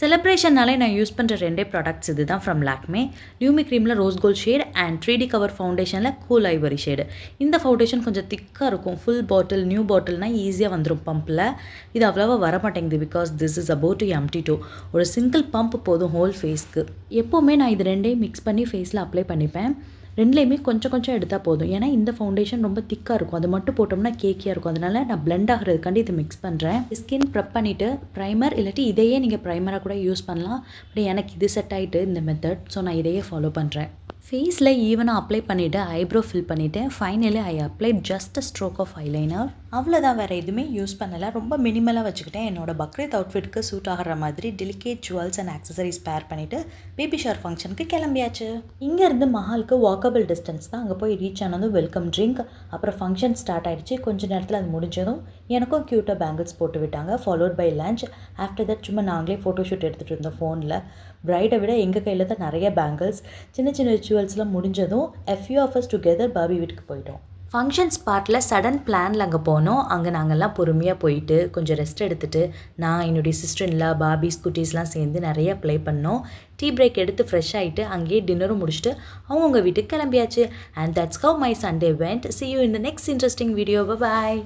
செலிப்ரேஷன்னாலே நான் யூஸ் பண்ணுற ரெண்டே ப்ராடக்ட்ஸ் இது தான் ஃப்ரம் லாக்மே. லியூமி க்ரீமில் rose gold shade and 3D cover ஃபவுண்டேஷனில் கூல் ஐவரி ஷேடு. இந்த ஃபவுண்டேஷன் கொஞ்சம் திக்காக இருக்கும். ஃபுல் பாட்டில் நியூ பாட்டில்னால் ஈஸியாக வந்துடும் பம்பில். இது அவ்வளோவா வர மாட்டேங்குது because this is about to empty too. ஒரு சிங்கிள் பம்ப் போதும் ஹோல் ஃபேஸ்க்கு. எப்போவுமே நான் இது ரெண்டையும் மிக்ஸ் பண்ணி ஃபேஸில் அப்ளை பண்ணிப்பேன். ரெண்டுலேயுமே கொஞ்சம் கொஞ்சம் எடுத்தால் போதும். ஏன்னா இந்த ஃபவுண்டேஷன் ரொம்ப திக்காக இருக்கும். அது மட்டும் போட்டோம்னா கேக்கியாக இருக்கும். அதனால் நான் பிளெண்ட் ஆகிறதுக்காண்டி இதை மிக்ஸ் பண்ணுறேன். ஸ்கின் ப்ரெப் பண்ணிவிட்டு ப்ரைமர் இல்லாட்டி இதையே நீங்கள் ப்ரைமராக கூட யூஸ் பண்ணலாம். பட் எனக்கு இது செட் ஆகிட்டு இந்த மெத்தட். ஸோ நான் இதையே ஃபாலோ பண்ணுறேன். ஃபேஸில் ஈவனாக அப்ளை பண்ணிவிட்டு ஐப்ரோ ஃபில் பண்ணிவிட்டு finally I apply just a stroke of eyeliner. அவ்வளோதான், வேறு எதுவுமே யூஸ் பண்ணலை. ரொம்ப மினிமலாக வச்சுக்கிட்டேன். என்னோட பக்ரீத் அவுட்ஃபிட்க்கு சூட் ஆகிற மாதிரி டெலிகேட் ஜுவல்ஸ் அண்ட் ஆக்சசரிஸ் பேர் பண்ணிவிட்டு பேபி ஷவர் ஃபங்க்ஷனுக்கு கிளம்பியாச்சு. இங்கேருந்து மஹாலுக்கு வாக்கபிள் டிஸ்டன்ஸ் தான். அங்கே போய் ரீச் ஆனதும் வெல்கம் ட்ரிங்க், அப்புறம் ஃபங்க்ஷன் ஸ்டார்ட் ஆகிடுச்சு. கொஞ்சம் நேரத்தில் அது முடிஞ்சதும் எனக்கும் க்யூட்டாக பேங்கிள்ஸ் போட்டு விட்டாங்க. Followed by lunch. After that சும்மா நாங்களே ஃபோட்டோஷூட் எடுத்துகிட்டு இருந்தோம் ஃபோனில். பிரைடை விட எங்கள் கையில் தான் நிறைய பேங்கிள்ஸ். சின்ன சின்ன ரிச்சுவல்ஸ்லாம் முடிஞ்சதும் ஃபியூ ஆஃப் அஸ் டுகெதர் பாபி வீட்டுக்கு போயிட்டோம். ஃபங்க்ஷன் ஸ்பாட்டில் சடன் பிளானில் அங்கே போனோம். அங்கே நாங்கள்லாம் பொறுமையாக போயிட்டு கொஞ்சம் ரெஸ்ட் எடுத்துகிட்டு நான் என்னுடைய சிஸ்டர்ல பாபி ஸ்கூட்டிஸ்லாம் சேர்ந்து நிறைய ப்ளே பண்ணோம். டீ பிரேக் எடுத்து ஃப்ரெஷ் ஆகிட்டு அங்கேயே டின்னரும் முடிச்சுட்டு அவங்கவுங்க வீட்டுக்கு கிளம்பியாச்சு. And that's how my Sunday went. See you in the next interesting video. Bye bye.